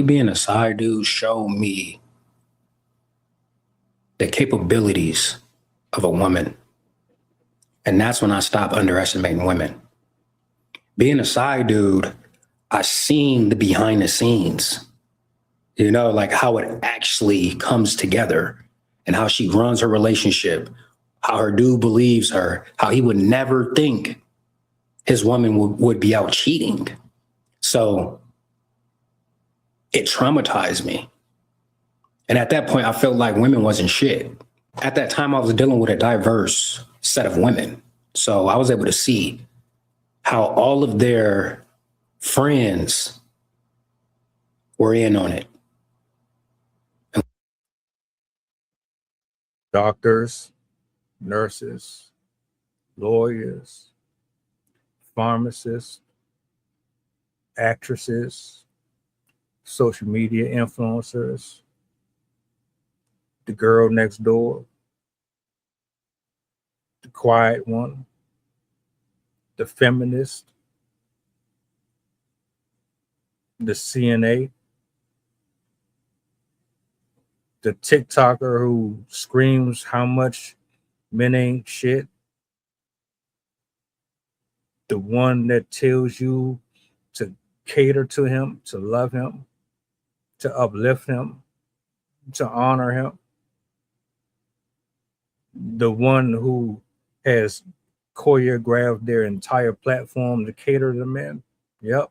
being a side dude showed me the capabilities of a woman. And that's when I stopped underestimating women. Being a side dude, I seen the behind the scenes, like how it actually comes together and how she runs her relationship, how her dude believes her, how he would never think his woman would be out cheating. So it traumatized me. And at that point, I felt like women wasn't shit. At that time, I was dealing with a diverse set of women. So I was able to see how all of their friends were in on it. Doctors, nurses, lawyers, pharmacists, actresses, social media influencers, the girl next door, the quiet one, the feminist, the CNA, the TikToker who screams how much men ain't shit, the one that tells you to cater to him, to love him, to uplift him, to honor him, the one who has choreographed their entire platform to cater to men. Yep.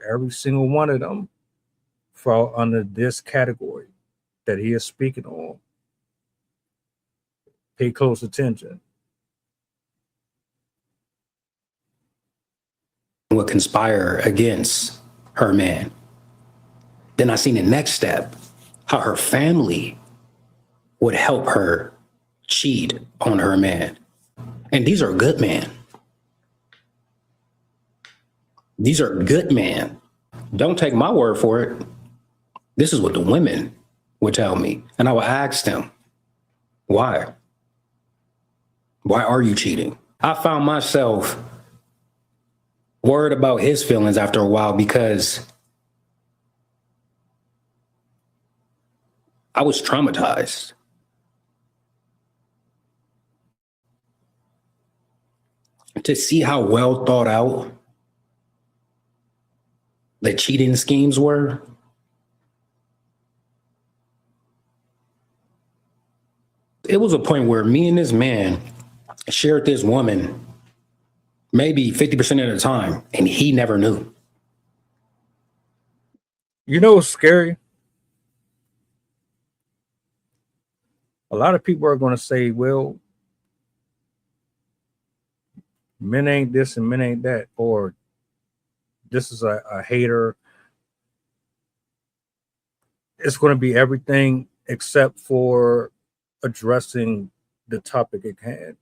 Every single one of them fall under this category that he is speaking on. Pay close attention. Would conspire against her man. Then I seen the next step, how her family would help her cheat on her man. And these are good men. These are good men. Don't take my word for it. This is what the women would tell me. And I would ask them, why? Why are you cheating? I found myself worried about his feelings after a while because I was traumatized. To see how well thought out the cheating schemes were, it was a point where me and this man shared this woman maybe 50% of the time, and he never knew. You know what's scary? A lot of people are going to say, well, men ain't this and men ain't that, or this is a hater. It's going to be everything except for addressing the topic at hand.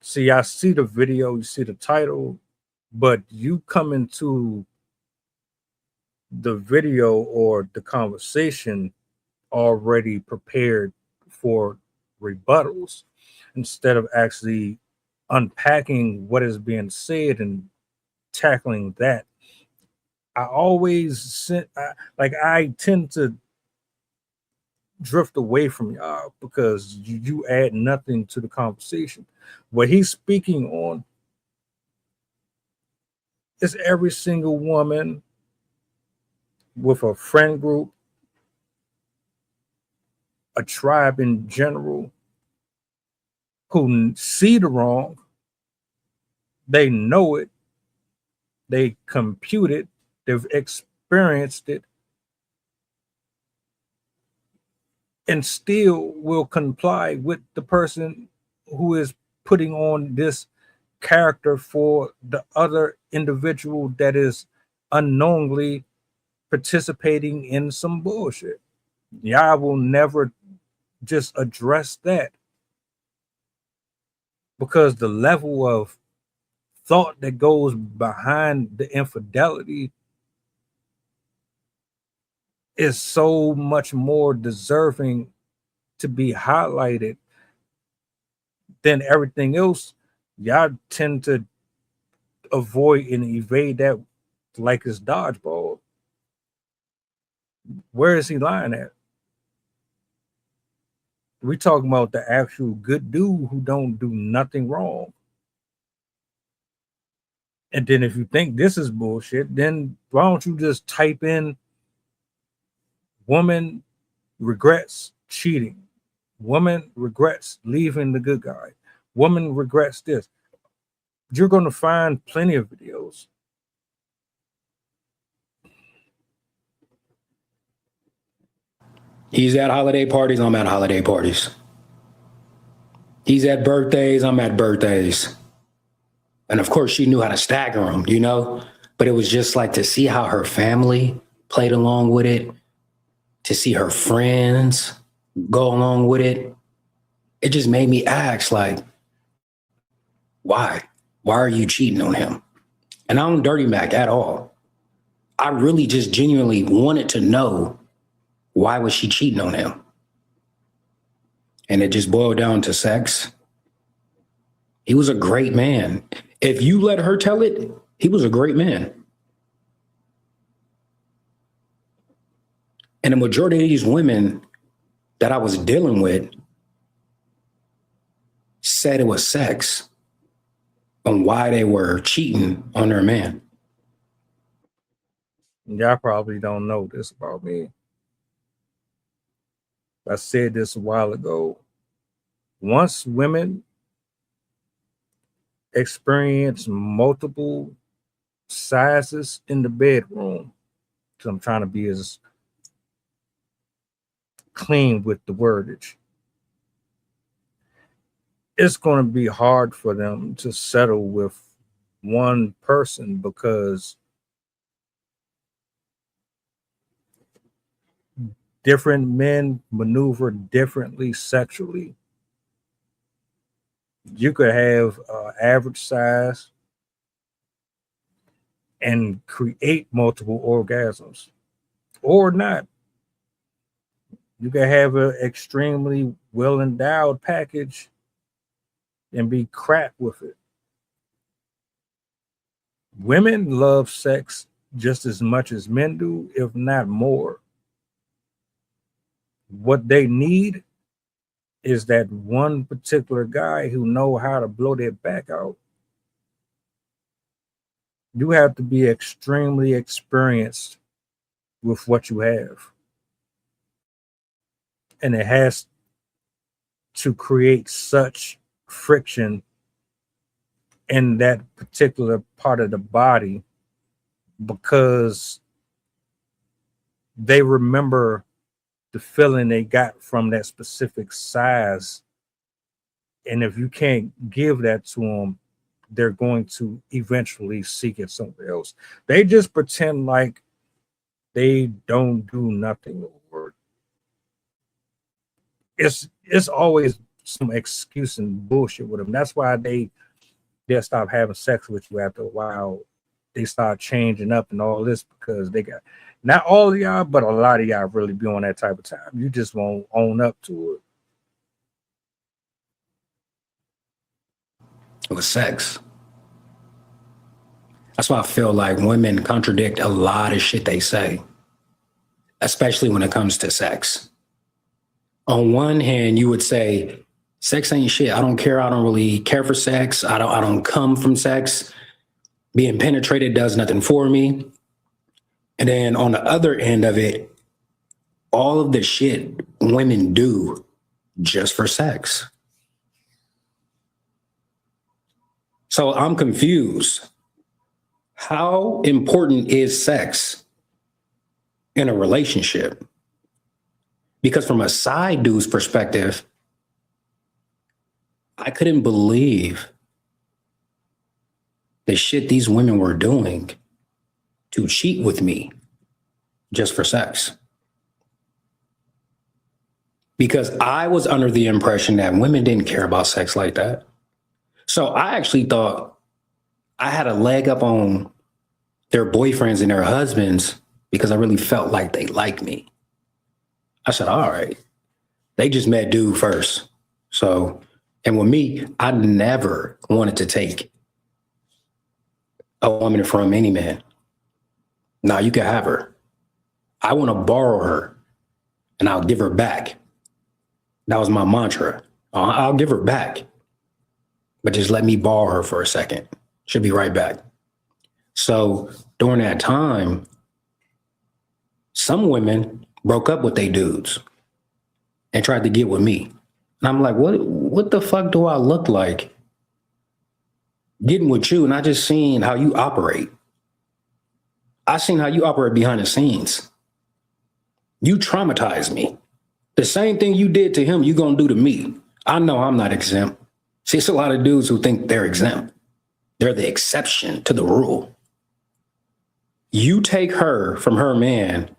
See, I see the video, you see the title, but you come into the video or the conversation already prepared for rebuttals instead of actually unpacking what is being said and tackling that. I tend to drift away from y'all because you add nothing to the conversation. What he's speaking on is every single woman with a friend group, a tribe in general, who see the wrong, they know it, they compute it, they've experienced it, and still will comply with the person who is putting on this character for the other individual that is unknowingly participating in some bullshit. Y'all will never just address that because the level of thought that goes behind the infidelity is so much more deserving to be highlighted than everything else. Y'all tend to avoid and evade that like it's dodgeball. Where is he lying at? We talking about the actual good dude who don't do nothing wrong. And then if you think this is bullshit, then why don't you just type in woman regrets cheating, woman regrets leaving the good guy, woman regrets this. You're going to find plenty of videos. He's at holiday parties, I'm at holiday parties. He's at birthdays, I'm at birthdays. And of course, she knew how to stagger them, you know? But it was just like to see how her family played along with it, to see her friends go along with it. It just made me ask, like, why? Why are you cheating on him? And I don't dirty Mac at all. I really just genuinely wanted to know, why was she cheating on him? And it just boiled down to sex. He was a great man. If you let her tell it, he was a great man. And the majority of these women that I was dealing with said it was sex on why they were cheating on their man. Y'all probably don't know this about me. I said this a while ago. Once women experience multiple sizes in the bedroom, because I'm trying to be as clean with the wordage, it's going to be hard for them to settle with one person because different men maneuver differently sexually. You could have average size and create multiple orgasms, or not. You can have an extremely well endowed package and be crap with it. Women love sex just as much as men do, if not more. What they need is that one particular guy who know how to blow their back out. You have to be extremely experienced with what you have. And it has to create such friction in that particular part of the body because they remember the feeling they got from that specific size. And if you can't give that to them, they're going to eventually seek it somewhere else. They just pretend like they don't do nothing over it. It's always some excuse and bullshit with them. That's why they'll stop having sex with you after a while. They start changing up and all this because they got, not all of y'all, but a lot of y'all really be on that type of time. You just won't own up to it. It was sex. That's why I feel like women contradict a lot of shit they say, especially when it comes to sex. On one hand, you would say, sex ain't shit. I don't care. I don't really care for sex. I don't come from sex. Being penetrated does nothing for me. And then on the other end of it, all of the shit women do just for sex. So I'm confused. How important is sex in a relationship? Because from a side dude's perspective, I couldn't believe the shit these women were doing to cheat with me just for sex. Because I was under the impression that women didn't care about sex like that. So I actually thought I had a leg up on their boyfriends and their husbands because I really felt like they liked me. I said, all right, they just met dude first. So, and with me, I never wanted to take a woman from any man. Now you can have her. I want to borrow her and I'll give her back. That was my mantra. I'll give her back, but just let me borrow her for a second. She'll be right back. So during that time, some women broke up with their dudes and tried to get with me. And I'm like, what the fuck do I look like getting with you? And I just seen how you operate. I seen how you operate behind the scenes. You traumatized me. The same thing you did to him, you gonna do to me. I know I'm not exempt. See, it's a lot of dudes who think they're exempt. They're the exception to the rule. You take her from her man,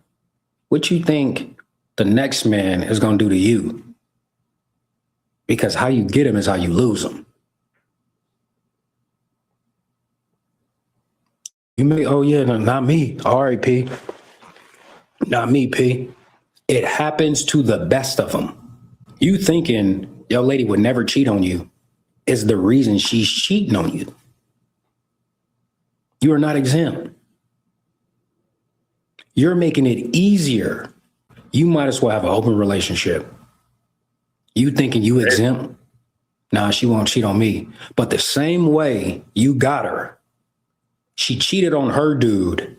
what you think the next man is gonna do to you? Because how you get him is how you lose him. You may, oh yeah, no, not me. All right, P. Not me, P. It happens to the best of them. You thinking your lady would never cheat on you is the reason she's cheating on you. You are not exempt. You're making it easier. You might as well have an open relationship. You thinking you exempt? Nah, she won't cheat on me. But the same way you got her, she cheated on her dude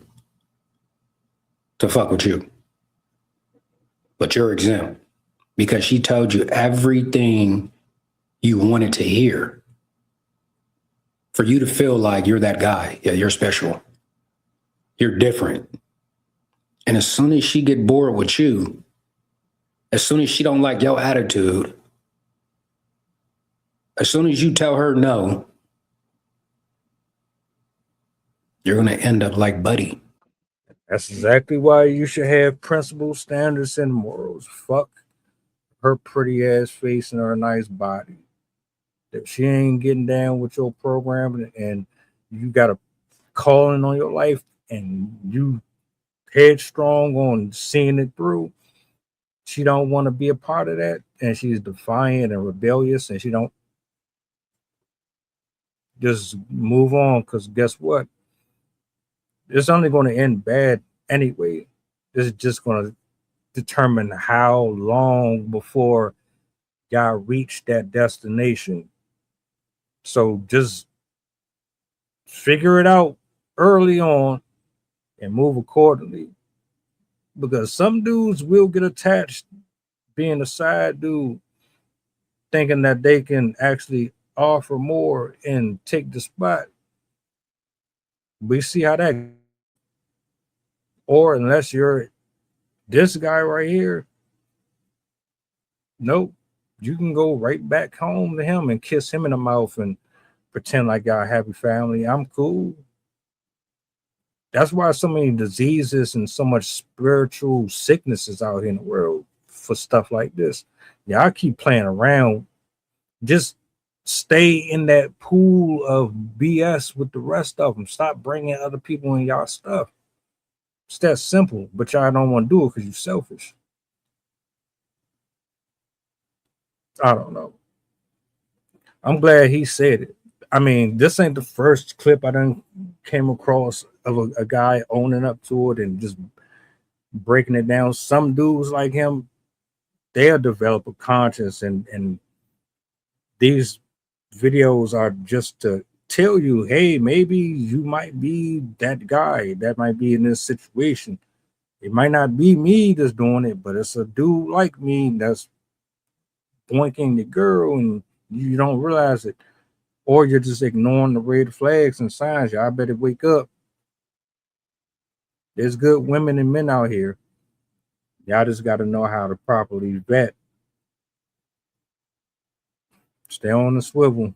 to fuck with you. But you're exempt because she told you everything you wanted to hear for you to feel like you're that guy. Yeah, you're special. You're different. And as soon as she get bored with you, as soon as she don't like your attitude, as soon as you tell her no, you're going to end up like Buddy. That's exactly why you should have principles, standards, and morals. Fuck her pretty ass face and her nice body. If she ain't getting down with your program and you got a calling on your life and you headstrong on seeing it through, she don't want to be a part of that, and she's defiant and rebellious, and she don't, just move on, because guess what? It's only going to end bad anyway. This is just going to determine how long before y'all reach that destination. So just figure it out early on and move accordingly. Because some dudes will get attached being a side dude, thinking that they can actually offer more and take the spot. We see how that, or unless you're this guy right here, nope, you can go right back home to him and kiss him in the mouth and pretend like y'all a happy family. I'm cool. That's why so many diseases and so much spiritual sicknesses out here in the world for stuff like this. Y'all keep playing around. Just stay in that pool of BS with the rest of them. Stop bringing other people in y'all stuff. It's that simple, but y'all don't want to do it because you're selfish. I don't know. I'm glad he said it. I mean, this ain't the first clip I done came across of a guy owning up to it and just breaking it down. Some dudes like him, they'll develop a conscience, and these videos are just to tell you, hey, maybe you might be that guy that might be in this situation. It might not be me that's doing it, but it's a dude like me that's boinking the girl and you don't realize it. Or you're just ignoring the red flags and signs. Y'all better wake up. There's good women and men out here. Y'all just got to know how to properly vet. Stay on the swivel.